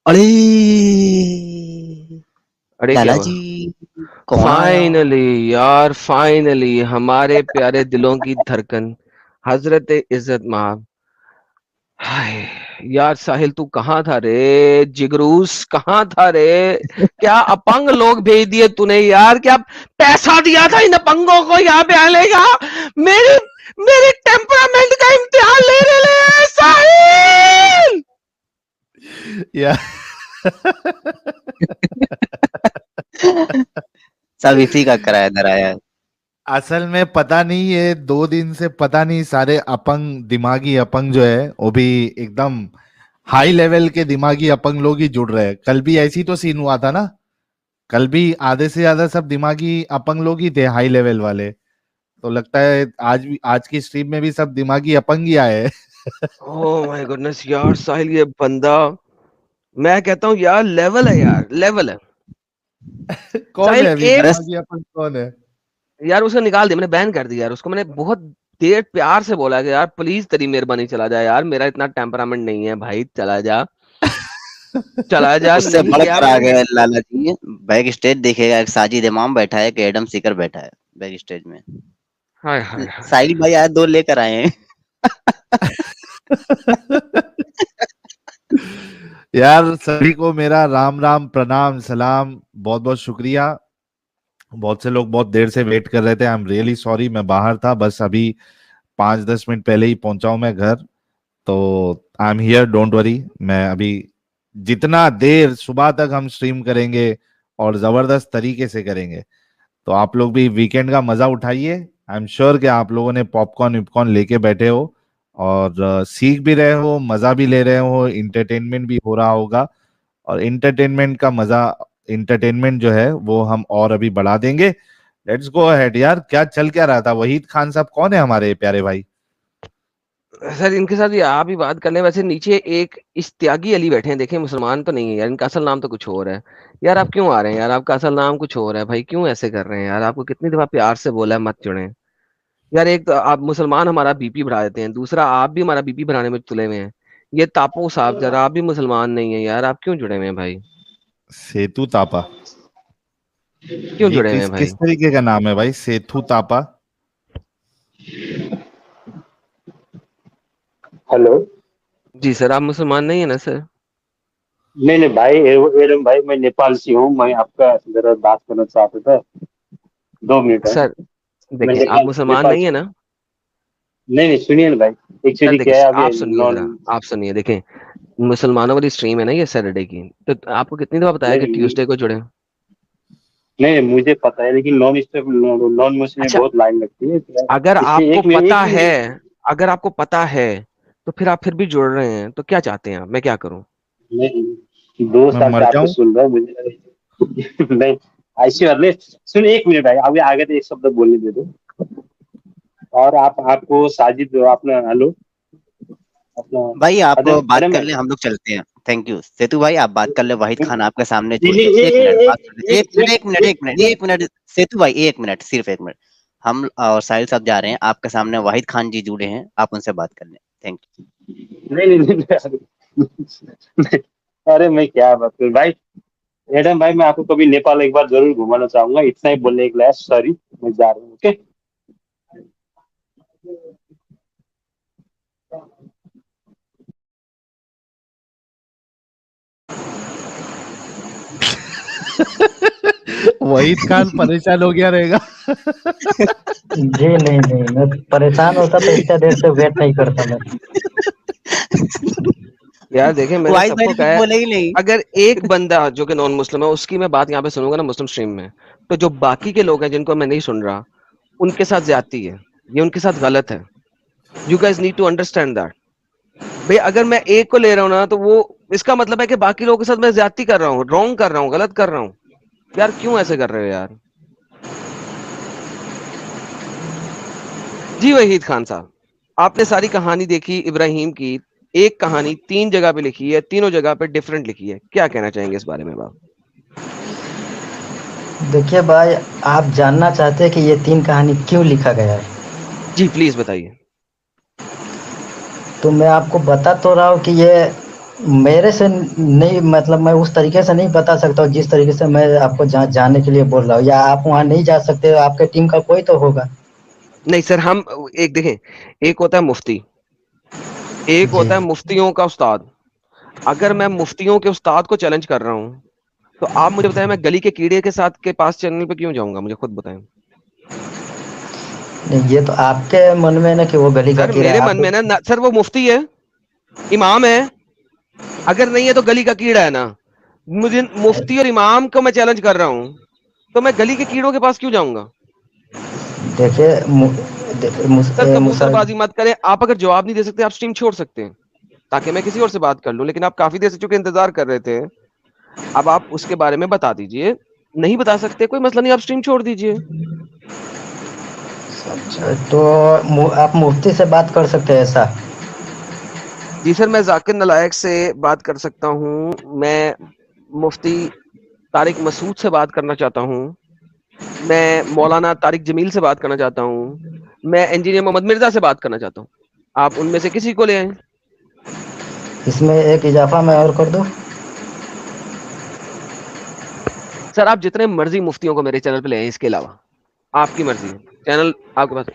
अरे अरे क्या लाला हुआ? जी कौन आया? फाइनली यार, फाइनली हमारे प्यारे दिलों की धड़कन हजरत इज्जत माब। हाय यार, साहिल तू कहाँ था रे? जिगरूस कहाँ था रे? क्या अपंग लोग भेज दिए तूने यार? क्या पैसा दिया था इन अपंगों को यहाँ पे आने का? मेरी मेरी टेम्परामेंट का इम्तिहान ले रहे साहिल। या सब इसी का किराया धराया है। असल में पता नहीं, ये 2 दिन से पता नहीं सारे अपंग, दिमागी अपंग जो है वो भी एकदम हाई लेवल के दिमागी अपंग लोग ही जुड़ रहे हैं। कल भी ऐसी तो सीन हुआ था ना, कल भी आधे से ज्यादा सब दिमागी अपंग लोग ही थे, हाई लेवल वाले। तो लगता है आज भी, आज की स्ट्रीम में भी सब दिमागी अपंग ही आए हैं। ओह माय गुडनेस यार, साहिल ये बंदा, मैं कहता हूँ यार लेवल है यार, लेवल है। कौन साहिल है अभी एक, अरे दिमागी अपंग, कौन है? यार उसको निकाल दिया, मैंने बैन कर दिया यार उसको। मैंने बहुत देर प्यार से बोला कि यार प्लीज तेरी मेहरबानी चला जा यार, मेरा इतना टेम्परामेंट नहीं है भाई, चला जा चला जा। उससे नहीं गया बढ़कर आ मैंने। गए लाला जी। बैक स्टेज देखेगा, एक साजिद इमाम बैठा है, एक एडम सीकर बैठा है बैक स्टेज में। हाय हाय हाय। साहिल भाई आज 2 लेकर आए हैं। यार सभी को मेरा राम राम, प्रणाम, सलाम, बहुत बहुत शुक्रिया। बहुत से लोग बहुत देर से वेट कर रहे थे। आई एम रियली सॉरी, मैं बाहर था, बस अभी 5-10 मिनट पहले ही पहुंचा हूं मैं घर। तो I am here, don't worry. मैं अभी जितना देर सुबह तक हम स्ट्रीम करेंगे और जबरदस्त तरीके से करेंगे, तो आप लोग भी वीकेंड का मजा उठाइए। आई एम श्योर कि आप लोगों ने पॉपकॉर्न विपकॉर्न लेके बैठे हो और सीख भी रहे हो, मजा भी ले रहे हो, इंटरटेनमेंट भी हो रहा होगा। और इंटरटेनमेंट का मजा, इंटरटेनमेंट जो है वो हम और अभी बढ़ा देंगे। लेट्स गो अहेड यार। क्या चल क्या रहा था? वहीद खान साहब कौन है हमारे प्यारे भाई? सर इनके साथ ये आप ही बात कर लें। वैसे नीचे एक इश्तियागी अली बैठे हैं, देखें मुसलमान तो नहीं है यार, इनका असल नाम तो कुछ और है। यार आप क्यों आ रहे हैं यार? आपका असल नाम कुछ और है भाई, क्यों ऐसे कर रहे हैं यार? आपको कितनी दफा प्यार से बोला है मत जुड़े यार। एक तो आप मुसलमान हमारा बीपी बढ़ा देते हैं, दूसरा आप भी हमारा बीपी बढ़ाने में तुले हुए हैं। ये तापो साहब जरा, आप भी मुसलमान नहीं है यार, आप क्यों जुड़े हुए हैं भाई? सेतु तापा? क्यों ये जुड़े हुए किस हैं भाई? किस तरीके का नाम है भाई, सेतु तापा? हेलो। जी सर, आप मुसलमान नहीं है ना सर? नहीं नहीं भाई, एडम भाई, मैं नेपाल से हूँ। मैं आपका जरा बात करना चाहता था, 2 मिनट है। सर मैं देखिए, आप नेपाल मुसलमान नेपाल नहीं से। है ना? नहीं नहीं, सुनिए ना भाई। सर एक्चुअली देखिए, क्या है, अभी आप सुनिए नॉन। जरा, आप सुनिए, देखें मुसलमानों वाली स्ट्रीम है ना ये सैटरडे की, तो आपको कितनी दफा बताया कि नहीं ट्यूसडे को जुड़े? नहीं, मुझे पता है, लेकिन नॉन मुस्लिम में अच्छा, बहुत लाइन लगती है, अगर इसलिए आपको एक मिनट, पता एक है, मिनट। अगर आपको पता है तो फिर आप फिर भी जुड़ रहे हैं, तो क्या चाहते हैं आप? मैं क्या करूं? नहीं, 2 साल से मैं मर आपको जाऊं? सुन रहा हूँ मुझे। नहीं, ऐसी बात नहीं। सुन, एक मिनट भाई, अभी आगे तो एक शब्द बोलने दे दो। और आपको साजिद अपना, हेलो, अपना भाई आप अदम बात अदम कर है। ले, हम लोग चलते हैं। थैंक यू सेतु भाई, आप बात कर ले। वाहिद खान आपके सामने नहीं जुड़े, नहीं, एक मिनट बात कर ले। एक एक मिनट, एक एक मिनट, एक एक मिनट, एक एक मिनट। सेतु भाई 1 मिनट, सिर्फ 1 मिनट। हम और साहिल साहब जा रहे हैं, आपके सामने वाहिद खान जी जुड़े हैं, आप उनसे बात कर लें। Thank you. नहीं नहीं नहीं, नहीं। अरे मैं क्या बात करूं भाई। एडम भाई, मैं आपको कभी नेपाल एक बार जरूर घुमाना चाहूंगा, इतना ही बोलने के लिए सॉरी। मैं जा रहा हूँ, ओके। वहीद खान परेशान हो गया रहेगा। जी नहीं नहीं, मैं परेशान होता तो इतने देर से वेट नहीं करता मैं। यार देखें, मैंने वाहिद भाई सबको ने कहा कुछ है, बोला ही नहीं। अगर एक बंदा जो कि नॉन मुस्लिम है उसकी मैं बात यहाँ पे सुनूंगा ना मुस्लिम स्ट्रीम में, तो जो बाकी के लोग हैं जिनको मैं नहीं सुन रहा, उनके साथ ज्यादती है, ये उनके साथ गलत है। You guys need to understand that. भाई अगर मैं एक को ले रहा हूँ ना, तो वो इसका मतलब है कि बाकी लोगों के साथ मैं ज्यादती कर रहा हूँ, रॉन्ग कर रहा हूँ, गलत कर रहा हूँ। यार क्यों ऐसे कर रहे हो यार? जी वहीद खान साहब, आपने सारी कहानी देखी इब्राहिम की, एक कहानी 3 जगह पे लिखी है, तीनों जगह पे डिफरेंट लिखी है, क्या कहना चाहेंगे इस बारे में आप? देखिए भाई, आप जानना चाहते हैं कि ये 3 कहानी क्यों लिखा गया है, जी प्लीज बताइए। तो मैं आपको बता तो रहा हूँ कि ये मेरे से नहीं, मतलब मैं उस तरीके से नहीं बता सकता हूँ जिस तरीके से मैं आपको जाने के लिए बोल रहा हूँ, या आप वहाँ नहीं जा सकते, आपके टीम का कोई तो होगा। नहीं सर, हम एक देखें, एक होता है मुफ्ती, एक जी होता है मुफ्तियों का उस्ताद। अगर मैं मुफ्तियों के उस्ताद को चैलेंज कर रहा हूँ, तो आप मुझे बताएं, मैं गली के कीड़े के साथ के पास चैनल पे क्यों जाऊंगा? मुझे खुद बताएं नहीं, ये तो आपके मन में ना कि वो गली का सर। कीड़ा है मेरे मन आपको। में ना सर, वो मुफ्ती है, इमाम है, अगर नहीं है तो गली का कीड़ा है ना। मुझे मुफ्ती और इमाम को मैं चैलेंज कर रहा हूँ, तो मैं गली के कीड़ों के पास क्यों जाऊंगा? देखिए सर कबूतरबाजी मत करें। आप अगर जवाब नहीं दे सकते, आप स्ट्रीम छोड़ सकते हैं, ताकि मैं किसी और से बात कर लूं। लेकिन आप काफी देर से चूंकि इंतजार कर रहे थे, अब आप उसके बारे में बता दीजिए। नहीं बता सकते, कोई मसला नहीं, आप स्ट्रीम छोड़ दीजिए। तो आप मुफ्ती से बात कर सकते हैं ऐसा? जी सर, मैं जाकिर नलायक से बात कर सकता हूँ, मैं मुफ्ती तारिक मसूद से बात करना चाहता हूँ, मैं मौलाना तारिक जमील से बात करना चाहता हूँ, मैं इंजीनियर मोहम्मद मिर्जा से बात करना चाहता हूँ। आप उनमें से किसी को ले आए। इसमें एक इजाफा मैं और कर दूं? सर आप जितने मर्जी मुफ्तियों को मेरे चैनल पे ले आए, इसके अलावा आपकी मर्जी है, चैनल आपके पास।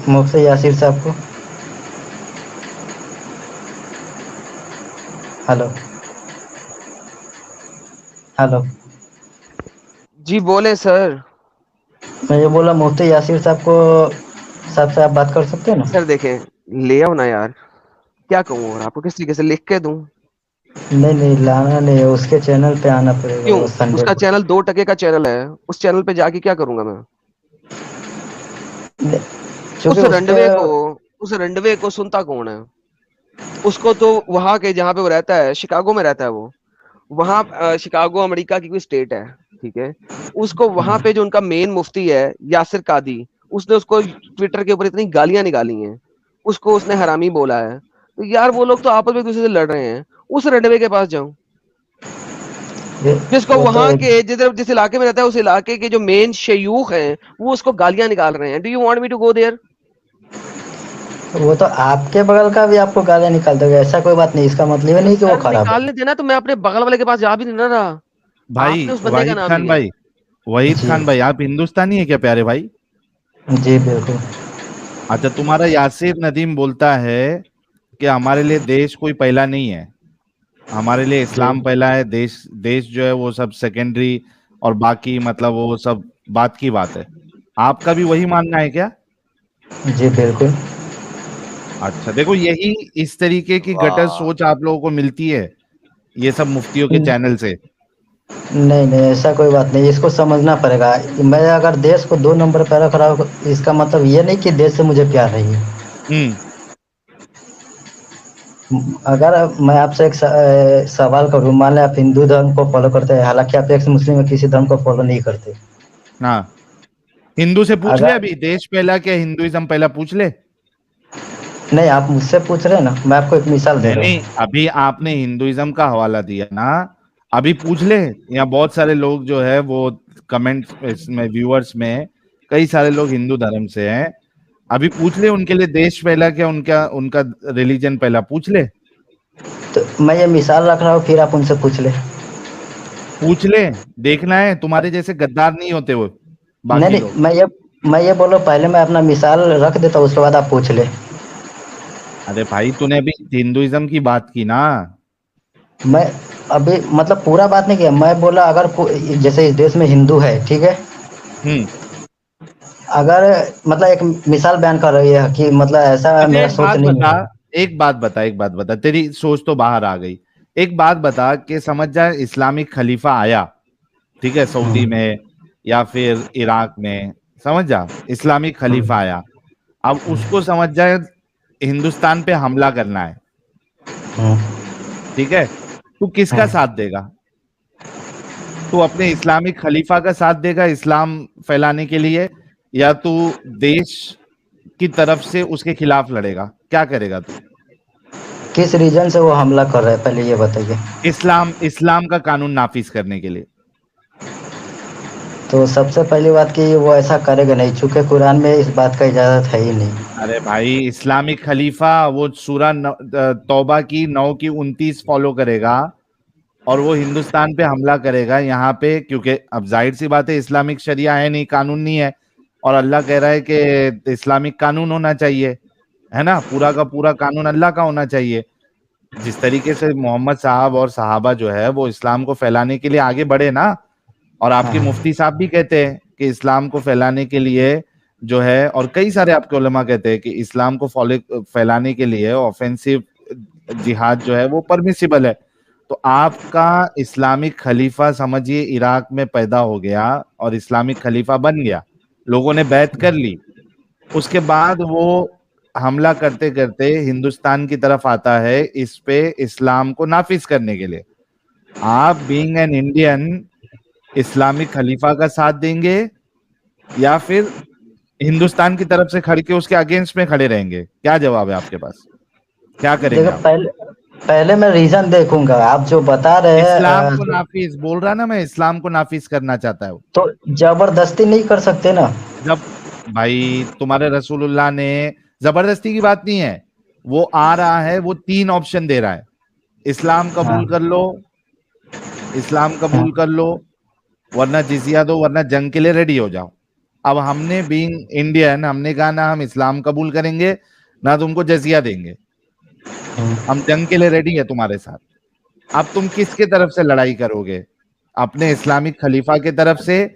मुफ्ती यासिर साहब को। हेलो हेलो, जी बोले सर। मैं ये बोला मुफ्ती यासिर साहब से आप बात कर सकते हैं ना? सर देखें, ले आओ ना यार, क्या कहूँ और आपको, किस तरीके से लिख के दूं? नहीं नहीं, लाना नहीं है, उसके चैनल पे आना पड़ेगा क्यों? वो संडे उसका को। चैनल 2 टके का चैनल है, उस चैनल पे जाके क्या करूंगा मैं? क्योंकि उस उसके रंडवे को उस रंडवे को सुनता कौन है? उसको तो वहां के, जहाँ पे वो रहता है, शिकागो में रहता है वो, वहां शिकागो अमेरिका की कोई स्टेट है, ठीक है। उसको वहां पे जो उनका मेन मुफ्ती है यासिर कादी, उसने उसको ट्विटर के ऊपर इतनी गालियां निकाली हैं, उसको उसने हरामी बोला है। तो यार वो लोग तो आपस में एक दूसरे से लड़ रहे हैं, उस रंडवे के पास जाऊं जिसको वो तो वहां के जिस इलाके में रहता है, उस इलाके के जो मेन शयूख हैं वो उसको गालियां निकाल रहे हैं। Do you want me to go there? वो तो आपके बगल का भी आपको गालियां निकाल देगा, ऐसा कोई बात नहीं, इसका मतलब ये नहीं कि वो सर खराब है। निकालने देना, तो मैं अपने बगल वाले के पास जा भी नहीं ना रहा। भाई आपने उस बंदे का वाहिद नाम खान लिया। भाई, वहीद जी खान भाई, आप हिंदुस्तानी है क्या प्यारे भाई? जी बिल्कुल। अच्छा, तुम्हारा यासिर नदीम बोलता है कि हमारे लिए देश कोई पहला नहीं है, हमारे लिए जी इस्लाम पहला है, देश देश जो है वो सब सेकेंडरी, और बाकी मतलब वो सब बात की बात है। आपका भी वही मानना है क्या? जी बिल्कुल। अच्छा, देखो यही इस तरीके की गटर वाह। सोच आप लोगों को मिलती है ये सब मुफ्तियों के चैनल से। नहीं नहीं, ऐसा कोई बात नहीं, इसको समझना पड़ेगा। मैं अगर देश को 2 नंबर पर रख रहा हूँ, इसका मतलब ये नहीं कि देश से मुझे प्यार नहीं है। हम्म। अगर मैं आपसे एक सवाल करूँ, मान लें आप हिंदू धर्म को फॉलो करते हैं, हालांकि आप एक्स मुस्लिम में किसी धर्म को फॉलो नहीं करते। हाँ, हिंदू से पूछ ले, अगर अभी देश पहला क्या हिंदुइज्म पहला पूछ ले। नहीं, आप मुझसे पूछ रहे हैं ना, मैं आपको एक मिसाल दे नहीं रहा नहीं, हूँ। अभी आपने हिंदुइज्म का हवाला दिया ना, अभी पूछ ले। यहाँ बहुत सारे लोग जो है वो कमेंट में, व्यूअर्स में कई सारे लोग हिंदू धर्म से हैं, अभी पूछ ले उनके लिए देश पहला क्या, उनका उनका रिलीजन पहला, पूछ ले। तो मैं ये मिसाल रख रहा हूँ, फिर आप उनसे पूछ ले। पूछ ले, देखना है, तुम्हारे जैसे गद्दार नहीं होते वो नहीं बाकी लोग। नहीं, मैं ये बोल रहा हूँ, पहले मैं अपना मिसाल रख देता हूँ, उसके बाद आप पूछ ले। अरे भाई, तूने अभी हिंदुइज्म की बात की ना। मैं अभी मतलब पूरा बात नहीं किया, मैं बोला अगर जैसे इस देश में हिंदू है, ठीक है, हम्म। अगर मतलब एक मिसाल बयान कर रही है कि मतलब ऐसा अच्छा, मेरा एक सोच बात नहीं बता, है। एक बात बता, तेरी सोच तो बाहर आ गई। एक बात बता कि समझ जाए इस्लामिक खलीफा आया, ठीक है, सऊदी हम्म, में या फिर इराक में, समझ जा, इस्लामिक खलीफा हम्म, आया, अब उसको समझ जाए हिंदुस्तान पे हमला करना है, हम्म, ठीक है, तू किसका हम्म। साथ देगा? तू अपने इस्लामिक खलीफा का साथ देगा इस्लाम फैलाने के लिए, या तू देश की तरफ से उसके खिलाफ लड़ेगा? क्या करेगा तू? किस रीजन से वो हमला कर रहा है, पहले ये बताइए। इस्लाम इस्लाम का कानून नाफिज करने के लिए। تو سب سے پہلی بات کہ وہ ایسا کرے گا نہیں، چونکہ قرآن میں اس بات کا اجازت ہے ہی نہیں۔ ارے بھائی اسلامک خلیفہ وہ سورہ توبہ کی 9 کی 29 فالو کرے گا اور وہ ہندوستان پہ حملہ کرے گا یہاں پہ، کیونکہ اب ظاہر سی بات ہے اسلامک شریعہ ہے نہیں، قانون نہیں ہے، اور اللہ کہہ رہا ہے کہ اسلامک قانون ہونا چاہیے، ہے نا، پورا کا پورا قانون اللہ کا ہونا چاہیے۔ جس طریقے سے محمد صاحب اور صحابہ جو ہے وہ اسلام کو پھیلانے کے لیے آگے بڑھے نا، اور آپ کے مفتی صاحب بھی کہتے ہیں کہ اسلام کو پھیلانے کے لیے جو ہے، اور کئی سارے آپ کے علماء کہتے ہیں کہ اسلام کو پھیلانے کے لیے آفینسو جہاد جو ہے وہ پرمیسیبل ہے۔ تو آپ کا اسلامک خلیفہ سمجھیے عراق میں پیدا ہو گیا اور اسلامک خلیفہ بن گیا، لوگوں نے بیعت کر لی، اس کے بعد وہ حملہ کرتے کرتے ہندوستان کی طرف آتا ہے اس پہ اسلام کو نافذ کرنے کے لیے۔ آپ بینگ این انڈین اسلامک خلیفہ کا ساتھ دیں گے یا پھر ہندوستان کی طرف سے کھڑ کے اس کے اگینسٹ میں کھڑے رہیں گے؟ کیا جواب ہے آپ کے پاس؟ کیا کریں گے آپ؟ پہلے میں ریزن دیکھوں گا، آپ جو بتا رہے اسلام ہیں کو نافذ بول رہا نا، میں اسلام کو نافذ کرنا چاہتا ہوں۔ تو زبردستی نہیں کر سکتے نا۔ جب بھائی تمہارے رسول اللہ نے زبردستی کی بات نہیں ہے، وہ آ رہا ہے، وہ 3 آپشن دے رہا ہے، اسلام قبول کر لو، اسلام قبول کر لو، ورنہ جزیہ دو، ورنہ جنگ کے لیے ریڈی ہو جاؤ۔ اب ہم نے بینگ انڈین ہم نے کہا نہ ہم اسلام قبول کریں گے نہ تم کو جزیہ دیں گے، ہم جنگ کے لیے ریڈی ہے تمہارے ساتھ۔ اب تم کس کے طرف سے لڑائی کرو گے؟ اپنے اسلامک خلیفہ کے طرف سے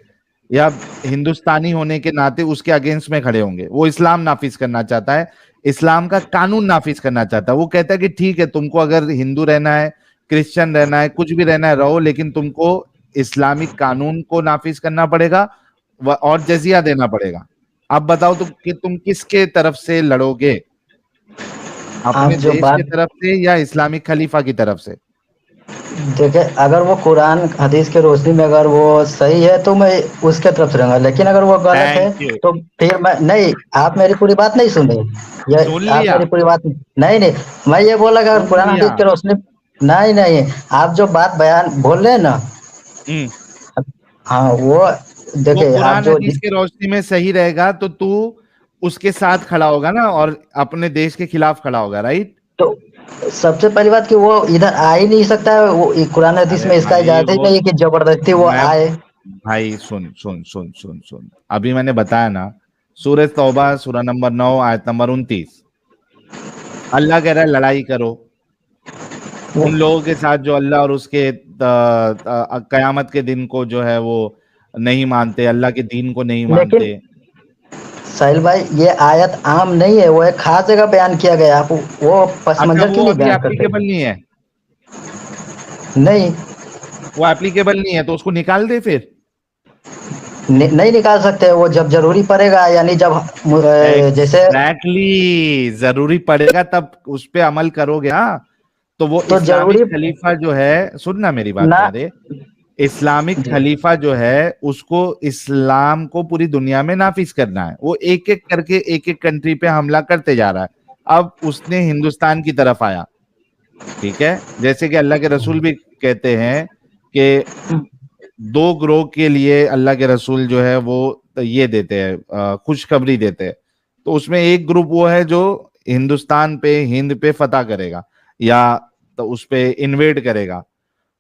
یا ہندوستانی ہونے کے ناطے اس کے اگینسٹ میں کھڑے ہوں گے؟ وہ اسلام نافذ کرنا چاہتا ہے، اسلام کا قانون نافذ کرنا چاہتا ہے۔ وہ کہتا ہے کہ ٹھیک ہے تم کو اگر ہندو رہنا ہے، کرسچن رہنا ہے، کچھ بھی رہنا ہے رہو، لیکن تم کو اسلامک قانون کو نافذ کرنا پڑے گا اور جزیہ دینا پڑے گا۔ اب بتاؤ کہ تم کس کے طرف سے لڑو گے، اپنے آپ جو دیش بات کی طرف سے یا اسلامک خلیفہ کی طرف سے؟ دیکھیں، اگر وہ قرآن حدیث کے روشنی میں اگر وہ صحیح ہے تو میں اس کے طرف سے رہوں گا، لیکن اگر وہ غلط ہے تھینک یو، تو پھر میں نہیں۔ آپ میری پوری بات نہیں سن رہے، سن آپ لیا میری پوری بات نہیں، میں یہ بولا کہ اگر سن قرآن لیا۔ حدیث کے روشنی نہیں، آپ جو بات بیان بول رہے ہیں نا، ہاں وہ وہ دیکھیں آپ قرآن جو حدیث کی روشنی میں صحیح رہے گا تو تو اس کے ساتھ کھڑا ہوگا نا، اور اپنے دیش کے خلاف کھڑا ہوگا، رائٹ؟ تو سب سے پہلی بات کہ وہ ادھر آ ہی نہیں سکتا ہے، وہ قرآن حدیث ارے میں اس کا بھائی اجازت ہی وہ نہیں کہ زبردستی وہ میں آئے۔ بھائی سن ابھی میں نے بتایا نا، سورہ توبہ سورہ نمبر 9 آیت نمبر 29، اللہ کہہ رہا ہے لڑائی کرو ان لوگوں کے ساتھ جو اللہ اور اس کے قیامت کے دن کو جو ہے وہ نہیں مانتے، اللہ کے دین کو نہیں لیکن مانتے۔ ساحل بھائی یہ آیت عام نہیں ہے، وہ ایک خاص جگہ بیان کیا گیا، آپ وہ پس اچھا منظر کیوں وہ نہیں ابھی بیان کرتے؟ اپلیکیبل نہیں ہے، نہیں وہ اپلیکیبل نہیں ہے تو اس کو نکال دے پھر۔ نہیں نکال سکتے، وہ جب ضروری پڑے گا، یعنی جب جیسے ایگزیکٹلی ضروری پڑے گا تب اس پہ عمل کرو گے نا۔ تو وہ تو ضروری اسلامک خلیفہ جو ہے، سننا میری بات نہ پیارے، اسلامک خلیفہ جو ہے اس کو اسلام کو پوری دنیا میں نافذ کرنا ہے، وہ ایک ایک کر کے ایک ایک کنٹری پہ حملہ کرتے جا رہا ہے۔ اب اس نے ہندوستان کی طرف آیا، ٹھیک ہے، جیسے کہ اللہ کے رسول بھی کہتے ہیں کہ 2 گروہ کے لیے اللہ کے رسول جو ہے وہ یہ دیتے ہیں، خوشخبری دیتے ہیں۔ تو اس میں ایک گروپ وہ ہے جو ہندوستان پہ، ہند پہ فتح کرے گا یا تو اس پہ انویڈ کرے گا۔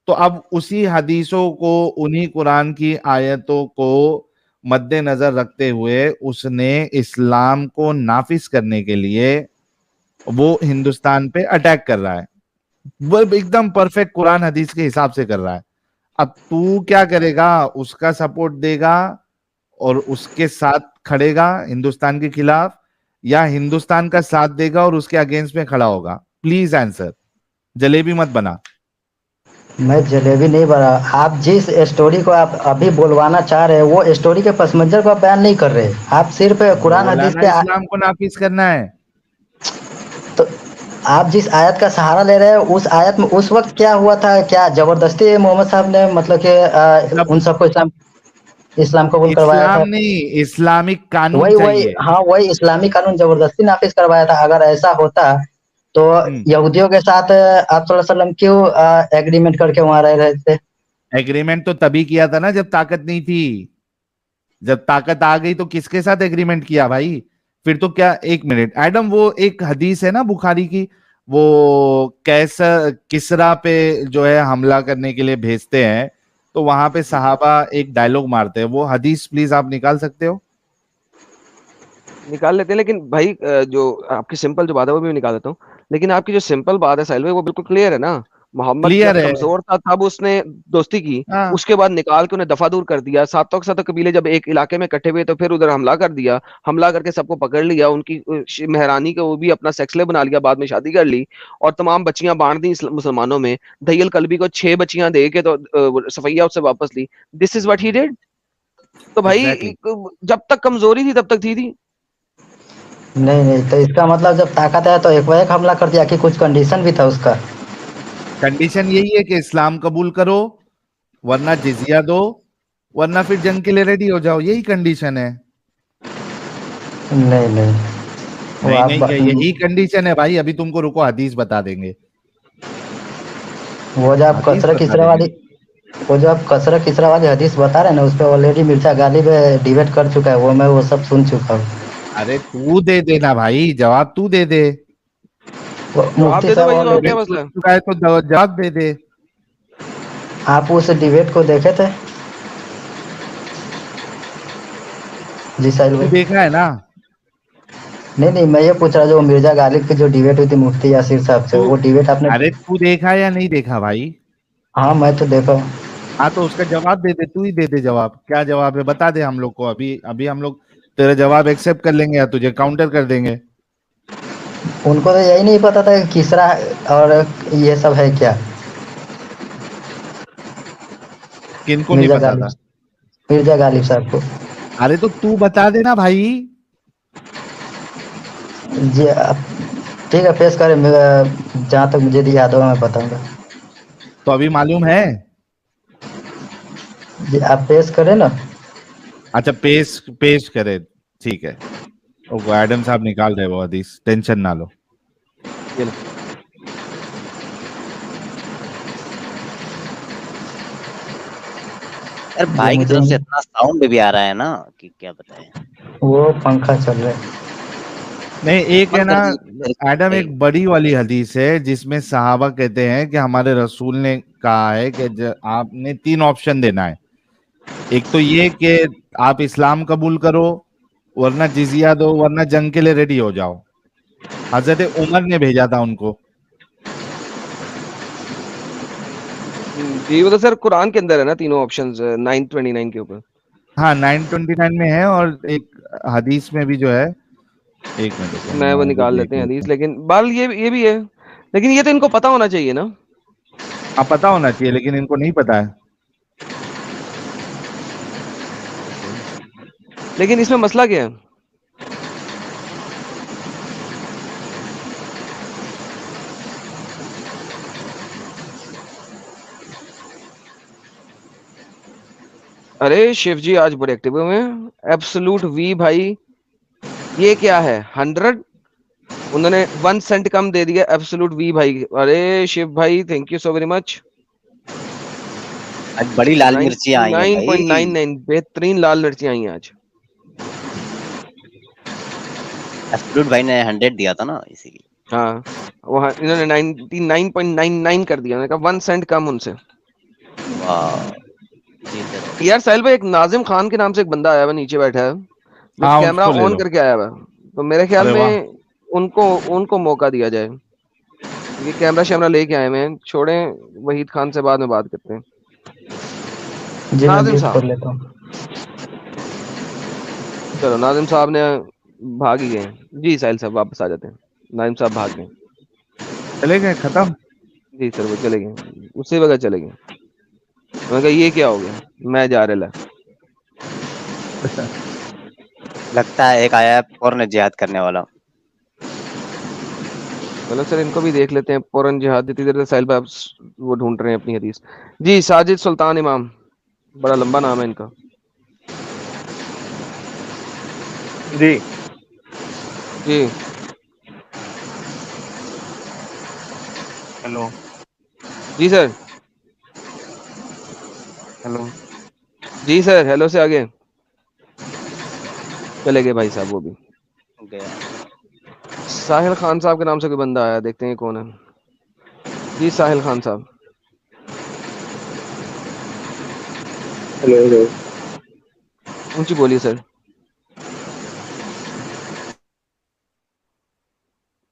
تو اب اسی حدیثوں کو، انہی قرآن کی آیتوں کو مد نظر رکھتے ہوئے اس نے اسلام کو نافذ کرنے کے لیے وہ ہندوستان پہ اٹیک کر رہا ہے، وہ ایک دم پرفیکٹ قرآن حدیث کے حساب سے کر رہا ہے۔ اب تو کیا کرے گا؟ اس کا سپورٹ دے گا اور اس کے ساتھ کھڑے گا ہندوستان کے خلاف، یا ہندوستان کا ساتھ دے گا اور اس کے اگینسٹ میں کھڑا ہوگا؟ پلیز آنسر، جلیبی مت بنا۔ میں جلیبی نہیں بنا، آپ جس اسٹوری کو آپ ابھی بولوانا چاہ رہے ہیں وہ اسٹوری کے پس منظر کو آپ بیان نہیں کر رہے، آپ صرف قرآن بولا حدیث نا کے اسلام کو نافذ کرنا ہے۔ تو آپ جس آیت کا سہارا لے رہے ہیں اس آیت میں اس وقت کیا ہوا تھا؟ کیا زبردستی محمد صاحب نے مطلب کہ جب ان سب کو اسلام قبول کروایا تھا؟ اسلام نہیں، اسلامک قانون وہی چاہیے۔ ہاں، وہی اسلامی قانون زبردستی نافذ کروایا تھا۔ اگر ایسا ہوتا تو یہودیوں کے ساتھ آپ صلی اللہ علیہ وسلم کیوں ایگریمنٹ کر کے وہاں رہ رہے تھے؟ ایگریمنٹ تو تبھی کیا تھا نا جب طاقت نہیں تھی، जब ताकत आ गई तो किसके साथ एग्रीमेंट किया भाई? फिर तो क्या, एक मिनट एडम, वो एक हदीस है ना बुखारी की, वो कैसर किसरा पे जो है हमला करने के लिए भेजते हैं, तो वहां पे सहाबा एक डायलॉग मारते हैं, वो हदीस प्लीज आप निकाल सकते हो? निकाल लेते हैं, लेकिन भाई जो आपकी सिंपल जो बात है वो भी निकाल देता हूँ, लेकिन आपकी जो सिंपल बात है साहिल भाई वो बिल्कुल क्लियर है ना। मोहम्मद जब क्लियर है। कमजोर था तब उसने दोस्ती की, हाँ, उसके बाद निकाल के उन्हें दफा दूर कर दिया। सातों के सातों कबीले जब एक इलाके में इकट्ठे हुए तो फिर उधर हमला कर दिया, हमला करके सबको पकड़ लिया, उनकी मेहरानी को वो भी अपना सेक्सले बना लिया, बाद में शादी कर ली और तमाम बच्चियां बांट दी मुसलमानों में। दहियल कल्बी को 6 बच्चियां दे के तो सफैया उससे वापस ली। This is what he did. तो भाई एग्जैक्टली। जब तक कमजोरी थी तब तक थी। नहीं नहीं, तो इसका मतलब जब ताकत है तो एक बार एक हमला कर दिया कि कुछ कंडीशन भी था उसका? कंडीशन यही है कि इस्लाम कबूल करो, वरना जिजिया दो, वरना फिर जंग के लिए रेडी हो जाओ, यही कंडीशन है। नहीं नहीं, वो नहीं आप नहीं, यही कंडीशन है भाई। अभी तुमको रुको, हदीस बता देंगे, वो जो आप हदीस कसरा बता किसरा देंगे। वाली वो जो आप कसरा किसरा वाली हदीस बता रहे हैं ना, उस पर ऑलरेडी मिर्जा गालिब डिबेट कर चुका है, वो मैं वो सब सुन चुका हूँ। अरे तू दे देना भाई, जवाब तू दे दे। वो जवाब मुफ्ती दे दो साहब भाई, जवाब ऑलरेडी, क्या डिबेट मसला सुन है। चुका है तो जवाब दे दे। आप उस डिबेट को देखे थे? जी साहिल तू भाई। देखा है ना? नहीं नहीं, मैं ये पूछ रहा जो मिर्जा गालिब की जो डिबेट हुई थी मुफ्ती यासिर साहब से, तू, वो डिबेट आपने? अरे तू देखा या नहीं देखा भाई? हाँ मैं तो देखा हूँ। हाँ तो उसका जवाब दे दे, तू ही दे दे जवाब, क्या जवाब है बता दे हम लोग को। अभी अभी हम लोग तेरा जवाब एक्सेप्ट कर लेंगे या तुझे काउंटर कर देंगे। उनको तो यही नहीं पता था कि किसरा और ये सब है क्या। किनको नहीं पता था? मिर्जा गालिब साहब को। अरे तो तू बता देना भाई। जी ठीक है, पेश करें, जहाँ तक मुझे याद होगा मैं बताऊंगा। तो अभी मालूम है? जी आप पेश करें ना। अच्छा, पेश पेश करे, ठीक है। वो एडम साहब निकाल रहे वो हदीस, टेंशन ना लो। ये लो। यार ये भाई की मुझे तरफ से इतना साउंड भी आ रहा है ना कि क्या बताएं। वो पंखा चल रहा है। नहीं, एक है बंद ना कर दी एडम, भाई। एक बड़ी वाली हदीस है जिसमें सहाबा कहते हैं कि हमारे रसूल ने कहा है कि आपने 3 ऑप्शन देना है। एक तो ये कि आप इस्लाम कबूल करो, वरना जिजिया दो, वरना जंग के लिए रेडी हो जाओ। हजरत उमर ने भेजा था उनको। जी वो तो सर कुरान के अंदर है ना तीनों ऑप्शंस 929 के ऊपर। हाँ 929 में है, और एक हदीस में भी जो है, एक मिनट रुको मैं वो मैं भी निकाल देख लेते हैं लेता हदीस, हूँ। लेकिन बाल ये भी है, लेकिन ये तो इनको पता होना चाहिए ना। हाँ पता होना चाहिए, लेकिन इनको नहीं पता है। लेकिन इसमें मसला क्या है? अरे शिव जी आज बड़े एक्टिव हुए हैं। एब्सोल्यूट वी भाई, ये क्या है 100? उन्होंने 1 सेंट कम दे दिया एब्सोल्यूट वी भाई। अरे शिव भाई thank you so very much. आज बड़ी लाल मिर्चियां आई हैं भाई। 99.99 बेहतरीन लाल मिर्ची आई हैं आज। एब्सोल्यूट भाई ने 100 दिया था ना, इसीलिए। हाँ वहाँ इन्होंने 99.99 कर दिया, मैंने कहा 1 सेंट कम उनसे। वाह, जीत गए तो। यार साहिल भाई, एक नाजिम खान के नाम से एक बंदा आया हुआ नीचे बैठा है, जो हाँ कैमरा उसको ले ऑन लो। करके आया हुआ है। तो मेरे ख्याल अरे वाह। में उनको उनको मौका दिया जाए। ये कैमरा शैमरा लेके आए हुए हैं, छोड़ें वहीद खान से बाद में बात करते हैं। जी मैं नाजिम म्यूट कर साहब, लेता हूँ। चलो नाजिम साहब ने भाग ही गए। जी साहिल साहब वापस आ जाते हैं। नाजिम साहब भाग गए। चले गए, खत्म। जी सर वो चले गए, उसी वक्त चले गए। मैंने कहा ये क्या हो गया, मैं जा रहा। लगता है एक आया है फौरन जिहाद करने वाला। चलो सर इनको भी देख लेते हैं। पुरन जिहाद इतनी देर से साहिल भाई वो ढूंढ रहे हैं अपनी हदीस। जी साजिद सुल्तान इमाम, बड़ा लंबा नाम है इनका। जी जी हेलो जी सर। हेलो जी सर हेलो से आगे। چلے گئے بھائی صاحب وہ بھی. گیا. ساحل خان صاحب کے نام سے کوئی بندہ آیا, دیکھتے ہیں کون ہے. جی ساحل خان صاحب. ہلو اونچی بولیے سر.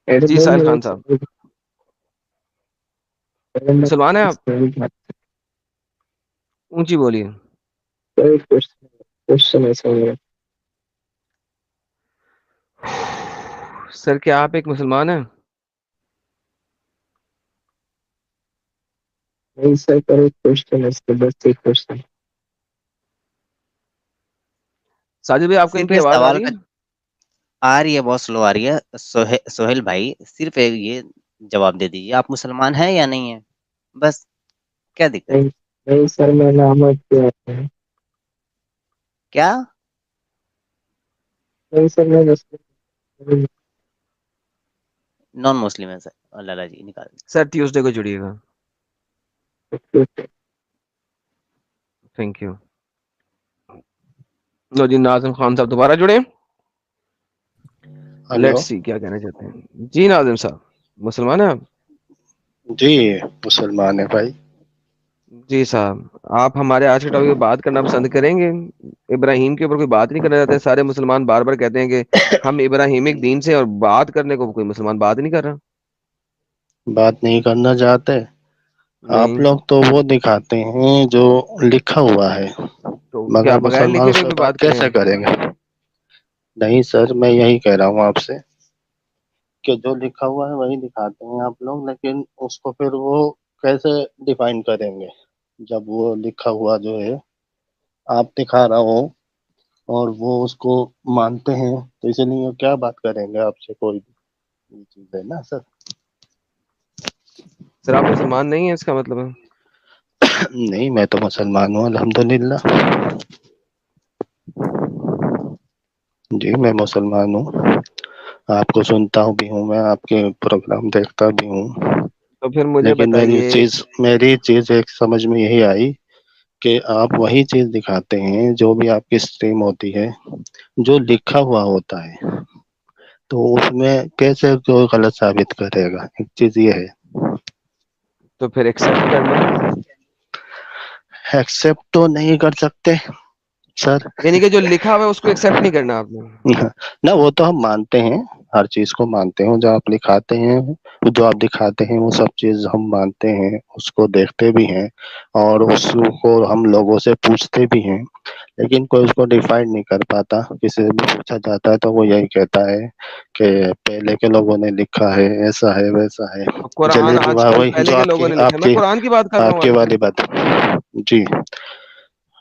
جی ساحل خان صاحب, مسلمان ہیں آپ؟ اونچی بولیے. سر کیا آپ ایک مسلمان ہیں؟ نہیں سر کرو کوشچن اس کے بس ایک کوشچن. ساجد بھائی آپ کو ان صرف کی یہ آواز آ سوال رہی کا ہے؟ آ رہی ہے, بہت سلو آ رہی ہے. سہیل بھائی صرف ایک یہ جواب دے دیجیے, آپ مسلمان ہیں یا نہیں ہیں, بس. کیا دقت ہے؟ نہیں سر میں نامت کیا ہے. کیا نہیں سر میں نان مسلم ہے سر؟ لالا جی نکال دیں. سر ٹیوزڈے کو جڑیے گا. Thank you. لو جی ناظم خان صاحب دوبارہ جڑے. لیٹس سی کیا کہنا چاہتے ہیں. جی ناظم صاحب مسلمان ہیں آپ؟ جی مسلمان ہے بھائی. جی صاحب, آپ ہمارے آج کے ٹاپک پہ بات کرنا پسند کریں گے؟ ابراہیم کے اوپر کوئی بات نہیں کرنا چاہتے. سارے مسلمان بار بار کہتے ہیں کہ ہم ابراہیمک دین سے, اور بات کرنے کو کوئی مسلمان بات نہیں کر رہا. بات نہیں کرنا چاہتے آپ نہیں لوگ, تو وہ دکھاتے ہیں جو لکھا ہوا ہے, تو مگر کیا بغیر مسلمان لکھے اس ہوئے پہ پہ بات کریں کیسے ہم؟ کریں گے؟ نہیں سر میں یہی کہہ رہا ہوں آپ سے کہ جو لکھا ہوا ہے وہی دکھاتے ہیں آپ لوگ, لیکن اس کو پھر وہ کیسے ڈیفائن کریں گے جب وہ لکھا ہوا جو ہے آپ دکھا رہا ہو اور وہ اس کو مانتے ہیں, تو اسی لیے کیا بات کریں گے آپ سے. کوئی بھی یہ چیز ہے نا سر. سر آپ مسلمان نہیں ہیں اس کا مطلب ہے؟ نہیں میں تو مسلمان ہوں الحمدللہ. جی میں مسلمان ہوں, آپ کو سنتا ہوں بھی ہوں, میں آپ کے پروگرام دیکھتا بھی ہوں, تو پھر مجھے لیکن بتائیے. میری چیز ایک سمجھ میں یہی آئی کہ آپ وہی چیز دکھاتے ہیں جو بھی آپ کی اسٹریم ہوتی ہے جو لکھا ہوا ہوتا ہے, تو اس میں کیسے کوئی غلط ثابت کرے گا. ایک چیز یہ ہے. تو پھر ایکسپٹ کر لو. ایکسپٹ تو نہیں کر سکتے سر. یعنی کہ جو لکھا ہوا ہے اس کو ایکسپٹ نہیں کرنا آپ نے؟ نہ وہ تو ہم مانتے ہیں, ہر چیز کو مانتے ہیں جو آپ لکھاتے ہیں, جو آپ دکھاتے ہیں وہ سب چیز ہم مانتے ہیں, اس کو دیکھتے بھی ہیں, اور اس کو ہم لوگوں سے پوچھتے بھی ہیں, لیکن کوئی اس کو ڈیفائن نہیں کر پاتا. کسی سے بھی پوچھا جاتا ہے تو وہ یہی کہتا ہے کہ پہلے کے لوگوں نے لکھا ہے, ایسا ہے ویسا ہے. قرآن چلیے آج کل وہی پہلے جو کے لوگوں نے لکھا ہے, میں قرآن کی بات کر رہا آپ ہوں کی آج کل. والی بات. جی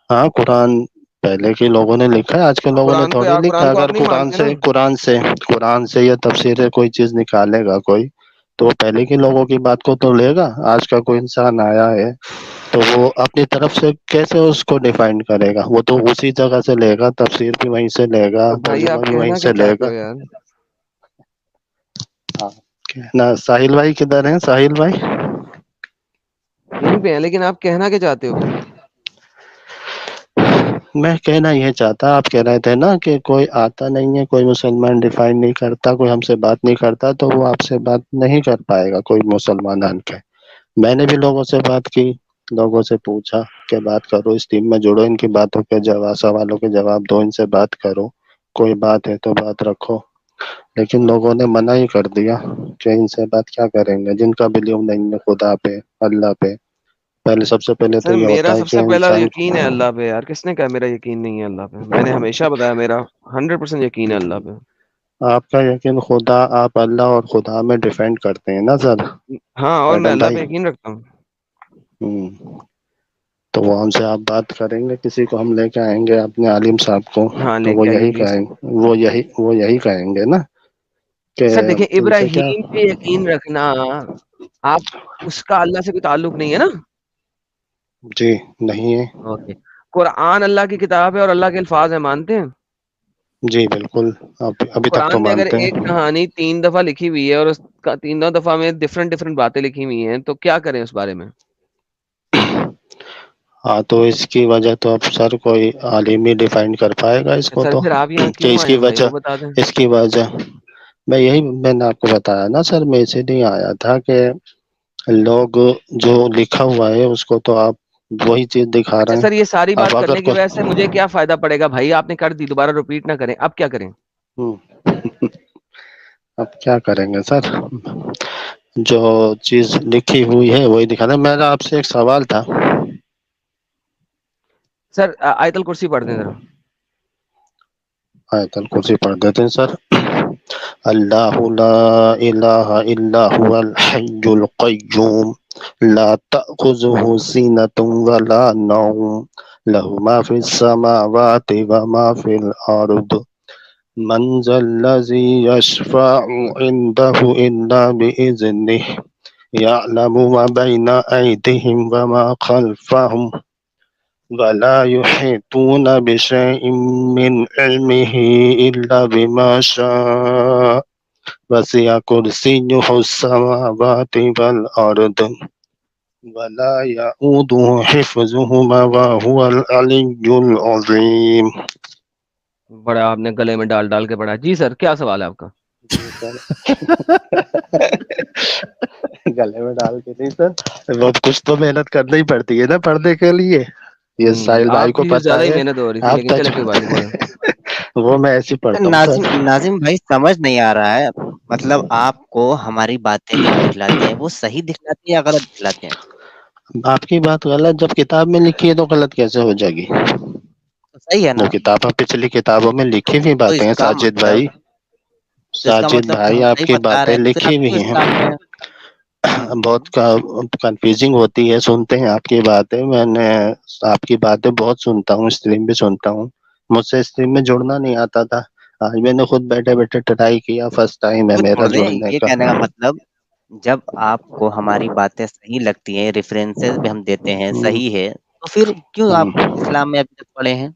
ہاں, قرآن پہلے کے لوگوں نے لکھا ہے, آج کے لوگوں نے تھوڑی لکھا. قرآن کو آپ اگر نہیں مانتے نا. قرآن سے یا تفسیر سے کوئی چیز نکالے گا کوئی, تو پہلے کے لوگوں کی بات کو تو لے گا. آج کا کوئی انسان آیا ہے تو وہ اپنی طرف سے کیسے اس کو ڈیفائن کرے گا؟ وہ تو اسی جگہ سے لے گا, تفسیر بھی وہیں سے لے گا, تو بھائی ترجمہ آپ بھی وہیں کہنا کیا سے لے چاہتے گا. ہو یار؟ نہ ساحل بھائی کدھر ہیں؟ ساحل بھائی یہیں پہ ہیں, لیکن آپ کہنا کیا چاہتے ہو پھر؟ میں کہنا یہ چاہتا, آپ کہہ رہے تھے نا کہ کوئی آتا نہیں ہے, کوئی مسلمان ڈیفائن نہیں کرتا, کوئی ہم سے بات نہیں کرتا, تو وہ آپ سے بات نہیں کر پائے گا کوئی مسلمان آن کے. میں نے بھی لوگوں سے بات کی, لوگوں سے پوچھا کہ بات کرو, اس ٹیم میں جڑو, ان کی باتوں کے سوالوں کے جواب دو, ان سے بات کرو, کوئی بات ہے تو بات رکھو. لیکن لوگوں نے منع ہی کر دیا کہ ان سے بات کیا کریں گے جن کا بلیو نہیں ہے خدا پہ, اللہ پہ. پہلے سب سے پہلے تو سر یہ میرا ہوتا ہے سب کہ سے پہلا انسان یقین ہے اللہ پہ. یار کس نے کہا میرا یقین نہیں ہے اللہ پہ؟ میں نے ہمیشہ بتایا میرا 100% یقین ہے اللہ پہ. آپ کا یقین خدا, آپ اللہ اور خدا میں ڈیفینڈ کرتے ہیں نا سر ہاں, اور میں ایڈم اللہ بھائی. پہ یقین رکھتا ہوں. تو وہ ہم سے آپ بات کریں گے, کسی کو ہم لے کے آئیں گے اپنے عالم صاحب کو, ہاں تو لے وہ کے آئیے یہی پلیز. کہیں وہ یہی کہیں گے نا کہ سر دیکھیں, ان سے کیا. ابراہیم پہ یقین رکھنا, آپ اس کا اللہ سے کوئی تعلق نہیں ہے نا. جی نہیں ہے. اوکے, قرآن اللہ کی کتاب ہے اور اللہ کے الفاظ ہیں, مانتے ہیں؟ جی بالکل, ابھی تک تو قرآن میں اگر مانتے ایک ہیں. کہانی 3 دفعہ لکھی ہوئی ہے اور اس کا 3 دفعہ میں ڈفرنٹ باتیں لکھی ہوئی ہیں, تو کیا کریں اس بارے میں؟ ہاں تو اس کی وجہ تو اب سر کوئی عالم ہی ڈیفائن کر پائے گا اس کو سر تو، پھر آپ یہاں کہ کیوں اس آئے کی ہیں بھائی وجہ، وہ بتا دیں. اس کی وجہ میں نے آپ کو بتایا نا سر، میں اسی لیے آیا تھا کہ لوگ جو لکھا ہوا ہے اس کو تو آپ وہی چیز دکھا اچھا رہے ہیں. سر، یہ ساری اب بات اگر کرنے کی وجہ سے مجھے کیا فائدہ پڑے گا بھائی؟ آپ نے کر دی، دوبارہ ریپیٹ نہ کریں. اب کیا کریں؟ اب کیا کریں گے سر، جو چیز لکھی ہوئی ہے وہی دکھانا. میرا آپ سے ایک سوال تھا. سر آیت الکرسی پڑھ دیں ذرا. آیت الکرسی پڑھ دیتے ہیں سر. اللہ لا الہ الا هو الحی القیوم لا تأخذه سینۃ ولا نوم له ما فی السماوات وما فی الارض من ذا الذی یشفع عنده الا بإذنه يعلم ما بین ایدیہم وما خلفهم ولا يحيطون بشيء من علمه إلا بما شاء وسع كرسيه السماوات والأرض ولا يؤوده حفظهما وهو العلي العظيم. بڑا آپ نے گلے میں ڈال ڈال کے پڑھا. جی سر، کیا سوال ہے آپ کا؟ جی سر. گلے میں ڈال کے نہیں سر، وہ کچھ تو محنت کرنا ہی پڑتی ہے نا پڑھنے کے لیے. یہ ساحل بھائی آپ کو کی پتا زیادہ ہی ہے. محنت ہو رہی تھی، آپ لیکن تج چلے کوئی بات نہیں، بولیں. وہ میں ایسے ہی پڑھتا ہوں ناظم سر. ناظم بھائی سمجھ نہیں آ رہا ہے، مطلب آپ کو ہماری باتیں جو ہم دکھلاتے ہیں وہ صحیح دکھلاتے ہیں یا غلط دکھلاتے ہیں؟ آپ کی بات غلط جب کتاب میں لکھی ہے تو غلط کیسے ہو جائے گی؟ تو صحیح ہے وہ نا. کتابیں پچھلی کتابوں میں لکھی ہوئی تو باتیں اس ہیں کا ساجد مطلب بھائی. تو اس کا ساجد مطلب کہ بھائی ہم آپ صحیح کی بتا رہے باتیں ہیں تو پھر لکھی آپ ہوئی کیوں ہیں. اسلام میں ہیں؟ بہت کنفیوزنگ ہوتی ہے، سنتے ہیں آپ کی باتیں. میں نے آپ کی باتیں بہت سنتا ہوں، اسٹریم بھی سنتا ہوں. مجھ سے اسٹریم میں جڑنا نہیں آتا تھا، آج میں نے خود بیٹھے بیٹھے ٹرائی کیا. فرسٹ ٹائم ہے خود میرا چھوڑ دیں، جڑنے یہ کا. کہنے کا مطلب جب آپ کو ہماری باتیں صحیح لگتی ہیں، ریفرنسز بھی ہم دیتے ہیں ہوں، صحیح ہے، تو پھر کیوں آپ ہوں. اسلام میں ابھی تک پڑے ہیں؟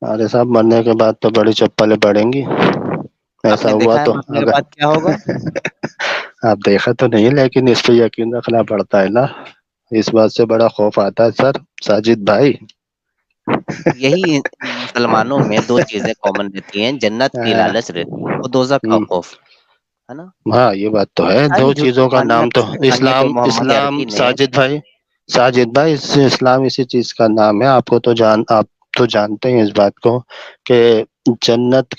ارے صاحب مرنے کے بعد تو بڑی چپلیں پڑیں گی. آپ ایسا نے ہوا دیکھا ہے تو مرنے کے اگر بعد کیا ہوگا؟ آپ دیکھا تو نہیں، لیکن اس پہ یقین رکھنا پڑتا ہے نا. اس بات سے بڑا خوف آتا ہے سر ساجد بھائی. یہی مسلمانوں میں دو چیزیں کامن رہتی ہیں، جنت کی لالچ رہتی ہے اور دوزخ کا خوف، ہے نا. ہاں یہ بات تو ہے. دو ساری جھوٹی چیزوں کا نام کہانیاں تو کس نے کہانی ہے جو محمد اسلام عربی نے. ساجد بھائی، ساجد بھائی اسلام اسی چیز کا نام ہے. آپ کو تو آپ تو جانتے ہیں اس بات کو کہ جنت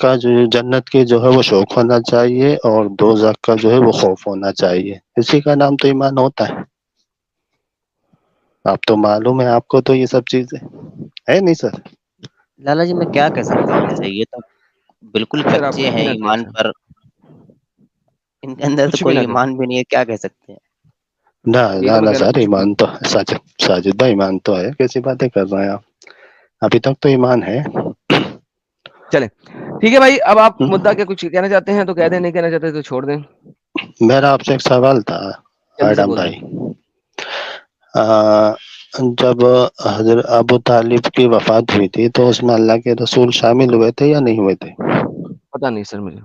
کی جو ہے وہ شوق ہونا چاہیے اور دوزخ کا جو ہے وہ خوف ہونا چاہیے. اسی کا نام تو ایمان ہوتا ہے. آپ تو معلوم ہے آپ کو تو یہ سب چیزیں ہے نہیں سر. لالا جی میں کیا کہہ سکتا ہوں ان سے، یہ تو بالکل سر آپ کچے کچھ بھی ہیں نہ کہیں ایمان سر، پر، ان کے اندر تو کچھ بھی کوئی نہ کہیں. ایمان بھی نہیں ہے، کیا کہہ سکتے ہیں. نہ یہی نہ تو میں نہ کہہ رہا سر ہوں، کچھ بھی ایمان نہیں. تو ساجد بھائی ایمان تو ہے. کیسی باتیں کر رہے ہیں آپ؟ ابھی تک تو ایمان ہے. چلیں ٹھیک ہے بھائی، اب آپ مدعا کے کچھ کہنا چاہتے ہیں تو کہہ دیں، نہیں کہنا چاہتے تو چھوڑ دیں. میرا آپ سے ایک سوال تھا جلدی سے ایڈم بول دیں. بھائی. جب حضرت ابو طالب کی وفات ہوئی تھی تو اس میں اللہ کے رسول شامل ہوئے تھے یا نہیں ہوئے تھے؟ پتہ نہیں سر مجھے.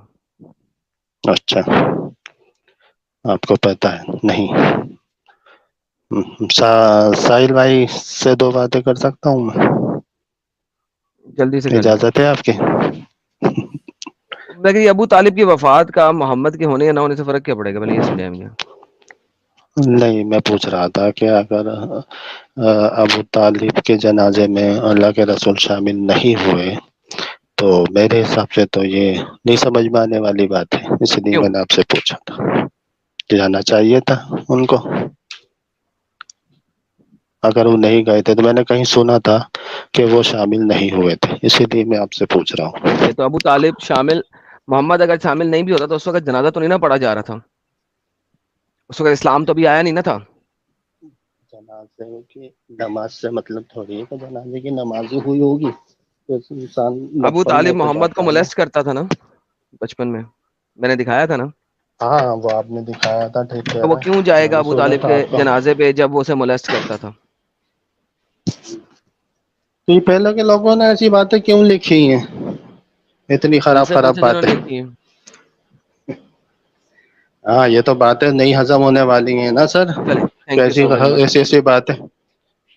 اچھا آپ کو پتا ہے نہیں. ساحل بھائی سے دو باتیں کر سکتا ہوں میں؟ جلدی سے کر لیں. اجازت ہے آپ کی؟ لیکن ابو طالب کی وفات کا محمد کے ہونے یا نہ ہونے سے فرق کیا پڑے گا؟ پہلے یہ سمجھائیں مجھے. نہیں میں پوچھ رہا تھا کہ اگر ابو طالب کے جنازے میں اللہ کے رسول شامل نہیں ہوئے تو میرے حساب سے تو یہ نہیں سمجھ میں آنے والی بات ہے. اس لیے کیوں؟ میں نے آپ سے پوچھا تھا. جانا چاہیے تھا ان کو. اگر وہ نہیں گئے تھے تو میں نے کہیں سنا تھا کہ وہ شامل نہیں ہوئے تھے، اسی لیے میں آپ سے پوچھ رہا ہوں. یہ تو ابو طالب شامل، محمد اگر شامل نہیں بھی ہوتا تو اس وقت جنازہ تو نہیں نہ پڑھا جا رہا تھا. اس وقت اسلام تو ابھی آیا نہیں نہ تھا. جنازے کی نماز سے مطلب تھوڑی ہے کہ جنازے کی نماز ہی ہوئی ہوگی. انسان ابو نفل میں طالب تو محمد کو جاتا ہے نا. مولیسٹ کرتا تھا نا بچپن میں نے دکھایا تھا نا. ہاں وہ آپ نے دکھایا تھا، ٹھیک کہہ تو وہ رہے کیوں ہیں، جائے میں گا نے ابو سنا طالب تھا کے آپ کا. جنازے پہ جب وہ اسے مولیسٹ کرتا تھا؟ تو یہ پہلے کے لوگوں نے ایسی باتیں کیوں لکھی ہیں، اتنی ان خراب سے خراب پوچھے جنہوں باتیں؟ نے لکھی ہیں. ہاں یہ تو باتیں نہیں ہضم ہونے والی ہیں نا سر. چلیں تھینک یو کیسی سو ویری مچ. ایسی ایسی باتیں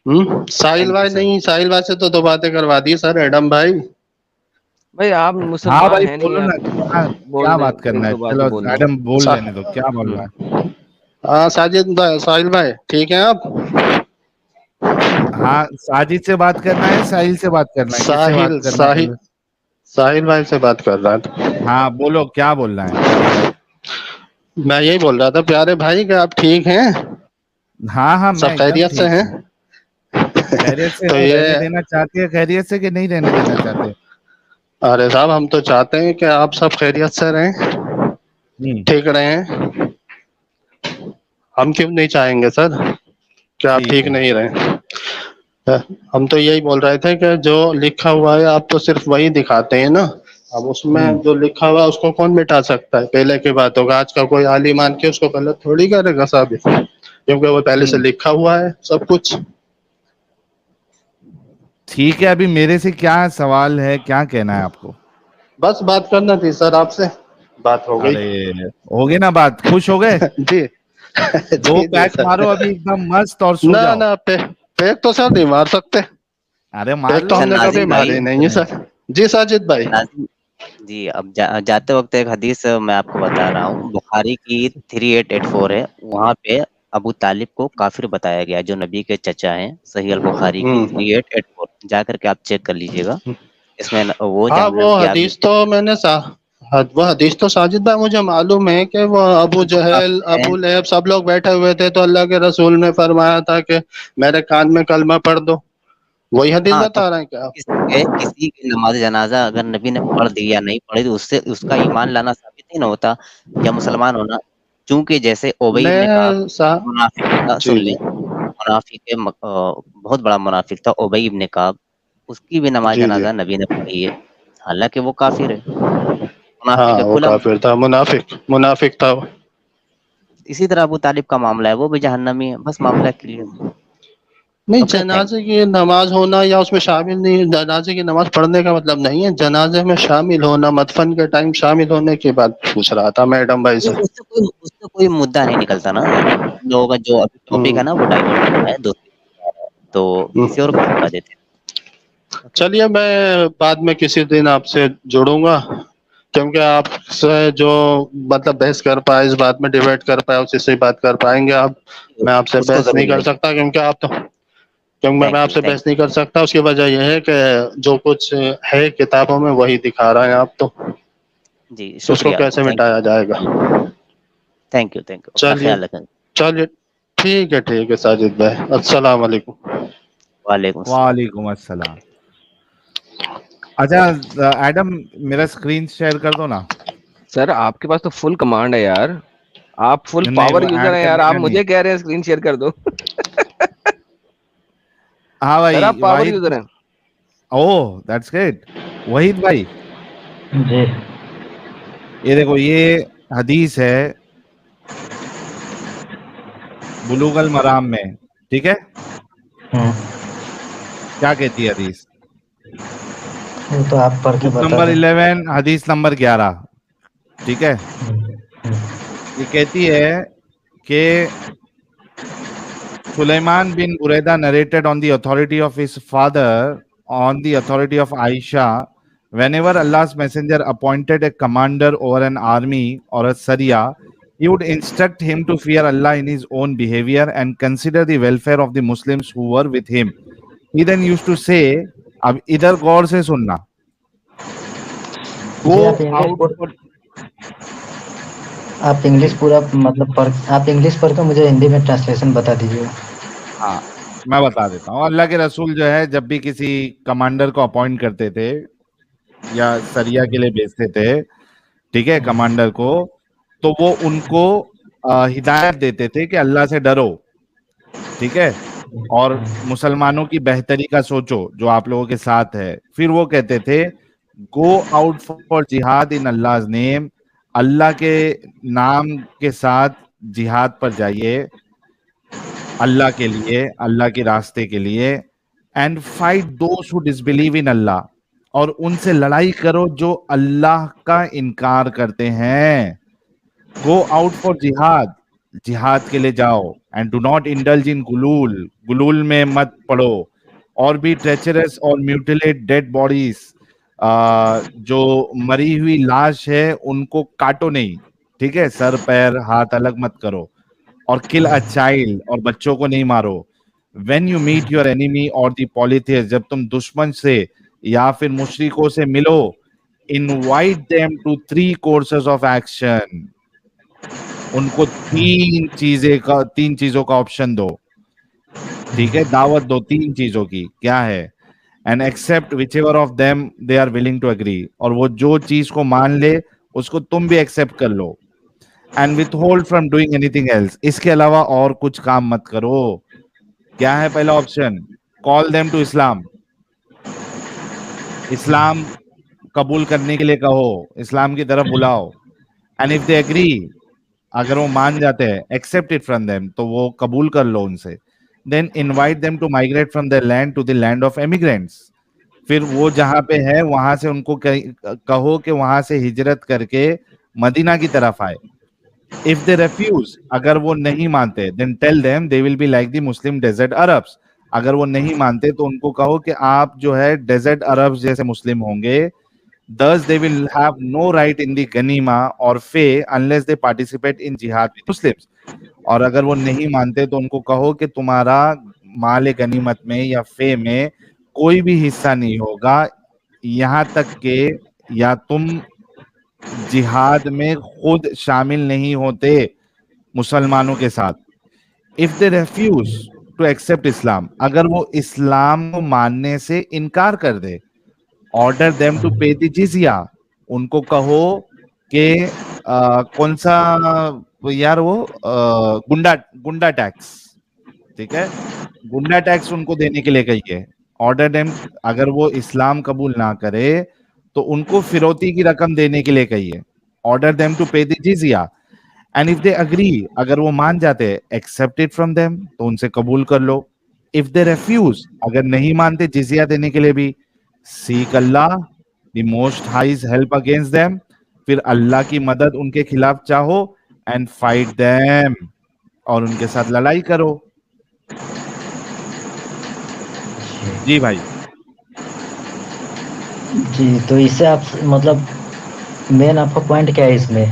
साहिल भाई नहीं, साहिल भाई से तो बातें करवा दी सर, एडम भाई। भाई आप हाँ मुसलमान भाई है नहीं, बोलो ना, आप क्या बोल क्या दें, बात करना एक है, दो बात चलो बोल दें। मैडम बोल सा- लेने दो, क्या बोलना है। हाँ साजिद भाई, साहिल भाई ठीक है आप? हाँ साजिद से बात करना है, साहिल से बात करना है, किससे बात साहिल करना है साहिल बोलो। साहिल भाई से बात कर रहा था। हाँ बोलो क्या बोलना है प्यारे भाई। मैं यही बोल रहा था प्यारे भाई कि आप ठीक हैं, हाँ हाँ मैं सब एकदम खैरियत से ठीक हैं? हूँ। खैरियत से तो है, ये, रहने देना चाहते हैं खैरियत से कि नहीं रहने देना चाहते। अरे साहब हम तो चाहते हैं कि आप सब खैरियत से रहें, ठीक रहें। हम क्यों नहीं चाहेंगे सर कि आप ठीक ठीक है। नहीं रहें। हम तो यही बोल रहे थे कि जो लिखा हुआ है आप तो सिर्फ वही दिखाते हैं ना, अब उसमें जो लिखा हुआ है उसको कौन मिटा सकता है? पहले की बात होगा, आज का कोई आली मान के उसको गलत थोड़ी करेगा साबित, क्योंकि वो पहले से लिखा हुआ है सब कुछ। ठीक है, अभी मेरे से क्या सवाल है, क्या कहना है आपको। बस बात करना थी सर आपसे, बात हो गई। अरे हो गई ना बात, खुश हो गए। जी 2 जी जी पैक मारो सर। अभी एकदम मस्त और सो ना जाओ। ना पैक तो सर नहीं मार सकते, अरे मार पैक तो लो। अच्छा हमने कभी नाजिम भाई, मारे नहीं है सर। जी साजिद भाई। नाजिम जी, अब जाते वक्त एक हदीस मैं आपको बता रहा हूँ, बुखारी की 3884 है, वहाँ पे अबू तालिब को काफिर बताया गया, जो नबी के चचा हैं। सही अल बुखारी की 3884 जा करके आप चेक कर लीजिएगा। इसमें वो हाँ जहन्नम वो की आग में हदीस तो मैंने वो हदीस तो साजिद भाई मुझे मालूम है कि वो अबू जहल हैं। अबू लहब सब लोग बैठे हुए थे तो अल्लाह के रसूल ने फरमाया था कि मेरे कान में कलमा पढ़ दो, वही हदीस हाँ, तो बता रहे हैं क्या आप? किसी की नमाज जनाजा अगर नबी ने पढ़ दी या नहीं पढ़ी, तो उससे उसका ईमान लाना साबित नहीं ना होता या मुसलमान होना। चूंकि जैसे ओबई इब्न काब मैं सा मुनाफिक था, जी सुन लें, जी मुनाफिक के बहुत बड़ा मुनाफिक था ओबई इब्न काब, उसकी भी नमाज जी जी। जनाजा नबी ने पढ़ी है, हालांकि वो काफिर है, हाँ मुनाफिक है वो खुला। काफिर था, मुनाफिक मुनाफिक था वो। इसी तरह अबू तालिब का मामला है, वो भी जहन्नमी है, बस मामला क्लियर। नहीं ओके, थैंक जनाजे की नमाज होना या उसमें शामिल नहीं, जनाजे की नमाज पढ़ने का मतलब नहीं है जनाजे में शामिल होना, मदफन के टाइम शामिल होने की बात पूछ रहा था मैडम भाई से। उससे कोई मुद्दा नहीं निकलता ना। हम लोगों का जो अभी टॉपिक है ना, वो डाइवर्ट हो रहा है, दोस्ती का है, तो किसी और को मौका देते हैं। ओके, चलिए मैं बाद में किसी दिन आपसे जुड़ूंगा, क्योंकि आपसे जो मतलब बहस कर पाए इस बात में, डिबेट कर पाए उसी से ही बात कर पाएंगे आप। मैं आपसे उसको बहस जरूर नहीं कर लेंगे। सकता क्योंकि आप तो, क्योंकि मैं थैंक यू, आपसे थैंक बहस नहीं कर सकता, उसकी वजह यह है कि जो कुछ है किताबों में वही दिखा रहे हैं आप, यू जी, तो उसको शुक्रिया, कैसे थैंक मिटाया जाएगा? थैंक यू, थैंक यू, अपना चलिए ख्याल रखें। चलिए ठीक है साजिद भाई, अस्सलाम वालेकुम। वालेकुम अस्सलाम। वालेकुम अस्सलाम। अच्छा एडम, मेरा स्क्रीन शेयर कर दो ना। सर आपके पास तो फुल कमांड है यार, आप फुल नहीं पावर वो यूजर ऐड हैं यार, करने आप का नहीं। मुझे कह रहे हैं स्क्रीन शेयर कर दो। हाँ सर आप भाई पावर वाहिद, यूजर हैं। Oh that's great. वहीद भाई जी। ये देखो, ये हदीस है बुलूगल मराम में, ठीक है। हम्म, क्या कहती है हदीस? वो तो आप पढ़ के बुक बता नंबर दें। 11 हदीस नंबर 11, ठीक है। ये कहती है कि Sulaiman bin Buraida narrated on the authority of his father, on the authority of Aisha, whenever Allah's messenger appointed a commander over an army or a Sariya, he would instruct him to fear Allah in his own behavior and consider the welfare of the Muslims who were with him. He then used to say, अब इधर गौर से सुनना, जी go out for, आप English पूरा मतलब आप English पढ़ के मुझे हिंदी में ट्रांसलेशन बता दीजिए। हाँ मैं बता देता हूँ। अल्लाह के रसूल जो है जब भी किसी कमांडर को अपॉइंट करते थे या सरिया के लिए भेजते थे, ठीक है, कमांडर को, तो वो उनको हिदायत देते थे कि अल्लाह से डरो, ठीक है, और मुसलमानों की बेहतरी का सोचो जो आप लोगों के साथ है। फिर वो कहते थे गो आउट फॉर जिहाद इन अल्लाह नेम, अल्लाह के नाम के साथ जिहाद पर जाइए, अल्लाह के लिए, अल्लाह के रास्ते के लिए, and fight those who disbelieve in Allah, और उनसे लड़ाई करो जो अल्लाह का इनकार करते हैं। गो आउट फॉर जिहाद, जिहाद के लिए जाओ, and do not indulge in गुलूल, गुलूल में मत पड़ो, और भी ट्रेचरस और म्यूटिलेट डेड बॉडीज, जो मरी हुई लाश है उनको काटो नहीं, ठीक है, सर पैर हाथ अलग मत करो, और किल अ चाइल्ड, और बच्चों को नहीं मारो। When you meet your enemy और द पॉलिथियस, जब तुम दुश्मन से या फिर मुशरिकों से मिलो, invite them to 3 courses of action, उनको 3 चीजों का ऑप्शन दो, ठीक है, दावत दो 3 चीजों की, क्या है, and accept whichever of them they are willing to agree, और वो जो चीज को मान ले उसको तुम भी एक्सेप्ट कर लो, and withhold from doing anything else, इसके अलावा और कुछ काम मत करो। क्या है पहला option? Call them to Islam, इस्लाम कबूल करने के लिए कहो, इस्लाम की तरफ बुलाओ, एंड इफ दे एग्री, अगर वो मान जाते हैं, एक्सेप्ट इट फ्रॉम देम, तो वो कबूल कर लो उनसे, then invite them to migrate from their land to the land of emigrants, फिर वो जहां पे है वहां से उनको कहो कि वहां से हिजरत करके मदीना की तरफ आए। इफ दे रेफ्यूज, अगर वो नहीं मानते, then tell them they will be like the Muslim desert Arabs, अगर वो नहीं मानते तो उनको कहो कि आप जो है डेजर्ट अरब्स जैसे मुस्लिम होंगे। Thus they will have no right in the ganima or fay unless they participate in jihad with Muslims. और अगर वो नहीं मानते तो उनको कहो कि तुम्हारा माल गनीमत में या फे में कोई भी हिस्सा नहीं होगा, यहाँ तक के या तुम जिहाद में खुद शामिल नहीं होते मुसलमानों के साथ। If they refuse to accept Islam, अगर वो इस्लाम को मानने से इनकार कर दे, order them to pay the जिजिया, उनको कहो कि कौन सा यार वो गुंडा टैक्स, ठीक है, गुंडा टैक्स उनको देने के लिए कहिए। ऑर्डर देम, अगर वो इस्लाम कबूल ना करे तो उनको फिरौती की रकम देने के लिए कहिए। Order them to pay the जिजिया, एंड इफ दे अग्री, अगर वो मान जाते, एक्सेप्ट इट फ्रॉम देम, तो उनसे कबूल कर लो। इफ दे रेफ्यूज, अगर नहीं मानते जिजिया देने के लिए भी, सीक अल्लाह the most high's help against them, फिर अल्लाह की मदद उनके खिलाफ चाहो, एंड फाइट देम, और उनके साथ लड़ाई करो। जी भाई। जी, तो इससे आप मतलब मेन आपका पॉइंट क्या है इसमें?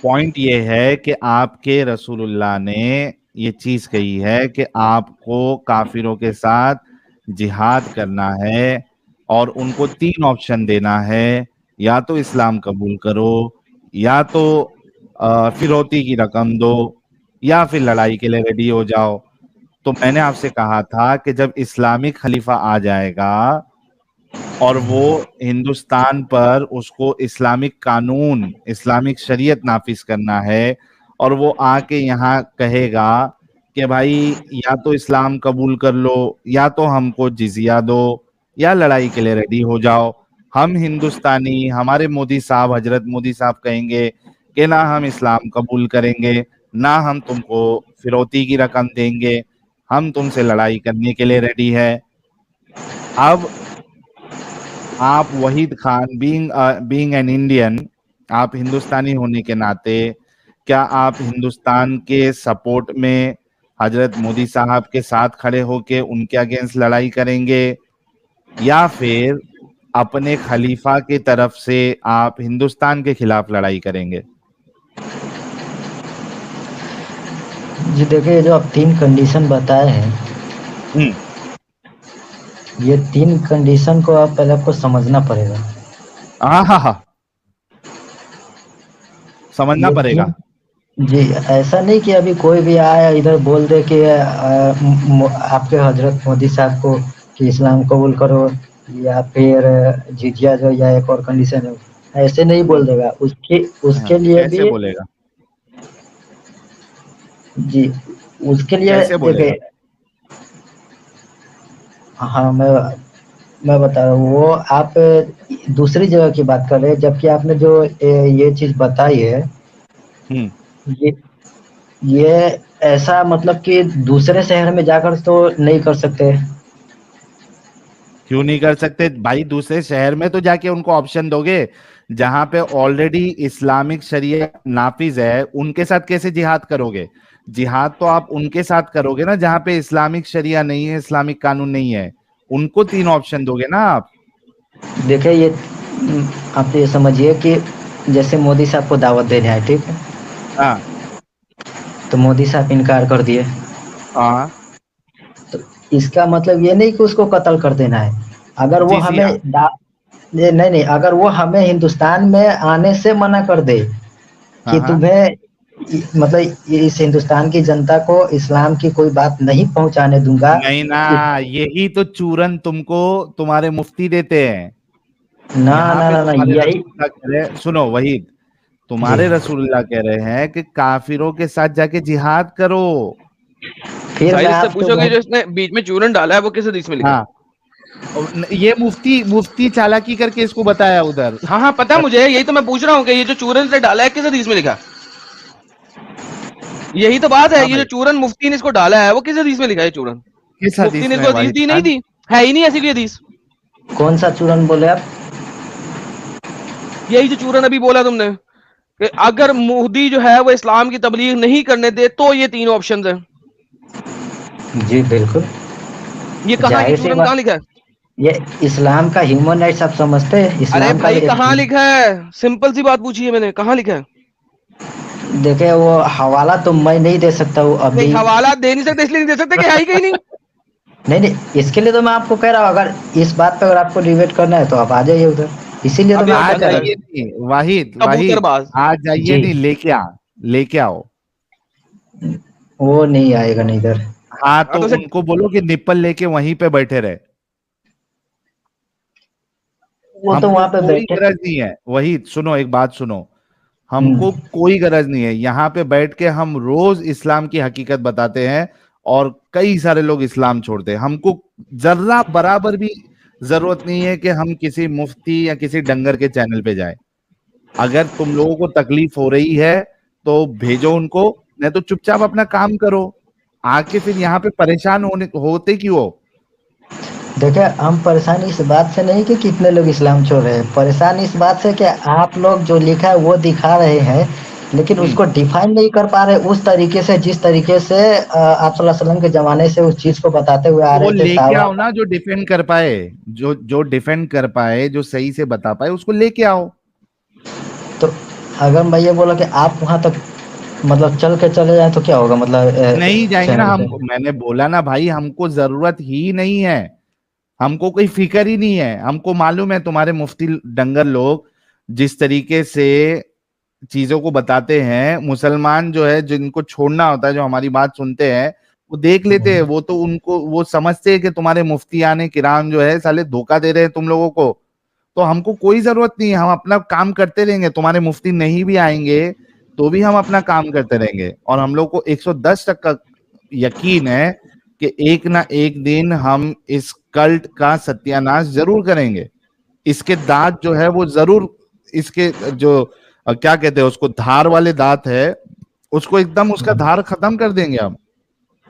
पॉइंट ये है कि आपके रसूलुल्लाह ने ये चीज कही है कि आपको काफिरों के साथ जिहाद करना है और उनको 3 ऑप्शन देना है, या तो इस्लाम कबूल करो, या तो फिरौती की रकम दो, या फिर लड़ाई के लिए रेडी हो जाओ। तो मैंने आपसे कहा था कि जब इस्लामिक खलीफा आ जाएगा और वो हिंदुस्तान पर उसको इस्लामिक कानून, इस्लामिक शरीयत नाफिज करना है, और वो आके यहाँ कहेगा कि भाई या तो इस्लाम कबूल कर लो, या तो हमको जिजिया दो, या लड़ाई के लिए रेडी हो जाओ, हम हिंदुस्तानी, हमारे मोदी साहब, हजरत मोदी साहब कहेंगे कि ना हम इस्लाम कबूल करेंगे, ना हम तुमको फिरौती की रकम देंगे, हम तुमसे लड़ाई करने के लिए रेडी है। अब आप Waheed Khan, being an Indian, आप हिंदुस्तानी होने के नाते, क्या आप हिंदुस्तान के सपोर्ट में हजरत मोदी साहब के साथ खड़े होके उनके अगेंस्ट लड़ाई करेंगे, या फिर अपने खलीफा की तरफ से आप हिंदुस्तान के खिलाफ लड़ाई करेंगे? जी देखिए, जो आप 3 कंडीशन बताए हैं, ये 3 कंडीशन को आप पहले आपको समझना पड़ेगा। हाँ, समझना पड़ेगा। जी, ऐसा नहीं कि अभी कोई भी आए इधर बोल दे कि आपके हजरत मोदी साहब को कि इस्लाम कबूल करो, या फिर जिजिया जो, या एक और कंडीशन है, ऐसे नहीं बोल देगा। उसके लिए कैसे भी बोलेगा? जी, उसके लिए कैसे बोलेगा? देखिए, हाँ मैं बता रहा हूँ, वो आप दूसरी जगह की बात कर रहे हैं, जबकि आपने जो ये चीज बताई है, ये ऐसा मतलब कि दूसरे शहर में जाकर तो नहीं कर सकते। क्यों नहीं कर सकते भाई? दूसरे शहर में तो जाके उनको ऑप्शन दोगे, جہاں پہ آلریڈی اسلامک شریعہ نافذ ہے ان کے ساتھ کیسے جہاد کرو گے؟ جہاد تو آپ ان کے ساتھ کرو گے نا جہاں پہ اسلامک شریعہ نہیں ہے، اسلامک قانون نہیں ہے، ان کو 3 آپشن دو گے نا آپ. دیکھیں یہ آپ یہ سمجھیے کہ جیسے مودی صاحب کو دعوت دینا ہے، ٹھیک ہے، ہاں تو مودی صاحب انکار کر دیے، ہاں تو اس کا مطلب یہ نہیں کہ اس کو قتل کر دینا ہے. اگر وہ جزیہ. ہمیں نہیں، اگر وہ ہمیں ہندوستان میں آنے سے منع کر دے ہاں کہ ہاں تمہیں مطلب اس ہندوستان کی جنتا کو اسلام کی کوئی بات نہیں پہنچانے دوں گا. نہیں نا، یہی تو چورن تم کو تمہارے مفتی دیتے ہیں. نہ یہاں نہ پہ نہ تمہارے یہی رسول اللہ کہہ رہے، سنو وحید، جی. تمہارے رسول اللہ کہہ رہے ہیں کہ کافروں کے ساتھ جا کے جہاد کرو. پھر میں ساحل سے آپ پوچھو کہ جو اس نے بیچ میں چورن ڈالا ہے وہ کس حدیث میں لکھا ہے؟ ہاں یہ مفتی چالاکی کر کے اس کو بتایا ادھر. ہاں پتا مجھے، یہی تو میں پوچھ رہا ہوں کہ یہ جو چورن سے ڈالا ہے کس حدیث میں لکھا؟ یہی تو بات ہے، ہاں یہ جو بھائی، چورن مفتی نے اس کو ڈالا ہے وہ کس حدیث میں لکھا ہے؟ چورن کس مفتی حدیث نے اس میں کو حدیث واحد دی نہیں خان؟ دی، ہے ہی نہیں ایسی کوئی حدیث. کون سا چورن بولے آپ؟ یہی جو چورن ابھی بولا تم نے کہ اگر مہدی جو ہے وہ اسلام کی تبلیغ نہیں کرنے دے تو یہ 3 آپشنز ہیں. جی بالکل یہ کہاں، یہ ظاہر سی چورن بات، کہاں لکھا ہے؟ یہ اسلام کا ہیومن رائٹس آپ سمجھتے ہیں؟ ارے اسلام کا بھائی کہاں لکھا ہے؟ سمپل سی بات پوچھی ہے میں نے، کہاں لکھا ہے؟ دیکھیں وہ حوالہ تو میں نہیں دے سکتا ہوں ابھی. نہیں حوالہ دے نہیں سکتے، اس لیے نہیں دے سکتے کہ ہے ہی کہیں نہیں. نہیں اس کے لیے تو میں آپ کو کہہ رہا ہوں، اگر اس بات پہ اگر آپ کو ڈیبیٹ کرنا ہے تو آپ آ جائیے ادھر، اسی لیے تو ابھی میں اور آپ آ کو کہہ چلتا رہا ہے جائیے نہیں واحد، کبوتر باز. آ جائیے جی نہیں، لے کے آؤ. وہ نہیں آئے گا نہیں ادھر. ہاں ہاں تو تو اسے ان کو بولو کہ نپل لے کے وہیں پہ بیٹھے رہے. وہ ہم تو کو وہاں پہ کوئی بیٹھے. غرض نہیں ہے. وہی سنو، ایک بات سنو، ہم کو کوئی غرض نہیں ہے. یہاں پہ بیٹھ کے ہم روز اسلام کی حقیقت بتاتے ہیں اور کئی سارے لوگ اسلام چھوڑتے ہیں. ہم کو ذرہ برابر بھی ضرورت نہیں ہے کہ ہم کسی مفتی یا کسی ڈنگر کے چینل پہ جائیں. اگر تم لوگوں کو تکلیف ہو رہی ہے تو بھیجو ان کو، نہیں تو چپ چاپ اپنا کام کرو. آ کے پھر یہاں پہ پریشان ہوتے کیوں ہو؟ دیکھیں ہم پریشانی اس بات سے نہیں کہ کتنے لوگ اسلام چھوڑ رہے ہیں، پریشانی اس بات سے کہ آپ لوگ جو لکھا ہے وہ دکھا رہے ہیں لیکن اس کو ڈیفائن نہیں کر پا رہے اس طریقے سے جس طریقے سے آپ صلی اللہ علیہ وسلم کے زمانے سے اس چیز کو بتاتے ہوئے آ تو وہ رہے تھے. لے کے صحابہ آؤ نا جو ڈیفینڈ کر پائے، جو ڈیفینڈ کر پائے، جو صحیح سے بتا پائے، اس کو لے کے آؤ. تو اگر میں یہ بولا کہ آپ وہاں تک مطلب چل کے چلے جائیں تو کیا ہوگا؟ مطلب نہیں جائیں گے نا چینل ہم. پہ میں نے بولا نا بھائی، ہم کو ضرورت ہی نہیں ہے، ہم کو کوئی فکر ہی نہیں ہے. ہم کو معلوم ہے تمہارے مفتی ڈنگر لوگ جس طریقے سے چیزوں کو بتاتے ہیں، مسلمان جو ہے جن کو چھوڑنا ہوتا ہے، جو ہماری بات سنتے ہیں وہ دیکھ لیتے ہیں. وہ تو ان کو وہ سمجھتے ہیں کہ تمہارے مفتیان کرام جو ہے سالے دھوکہ دے رہے ہیں تم لوگوں کو. تو ہم کو کوئی ضرورت نہیں ہے، ہم اپنا کام کرتے رہیں گے. تمہارے مفتی نہیں بھی آئیں گے تو بھی ہم اپنا کام کرتے رہیں گے. اور ہم لوگ کو 110% یقین ہے کہ ایک نہ ایک دن ہم اس کلٹ کا ستیہ ناش ضرور کریں گے. اس کے دانت جو ہے وہ ضرور، اس کے جو کیا کہتے ہیں اس کو، دھار والے دانت ہے، اس کو ایک دم اس کا دھار ختم کر دیں گے ہم.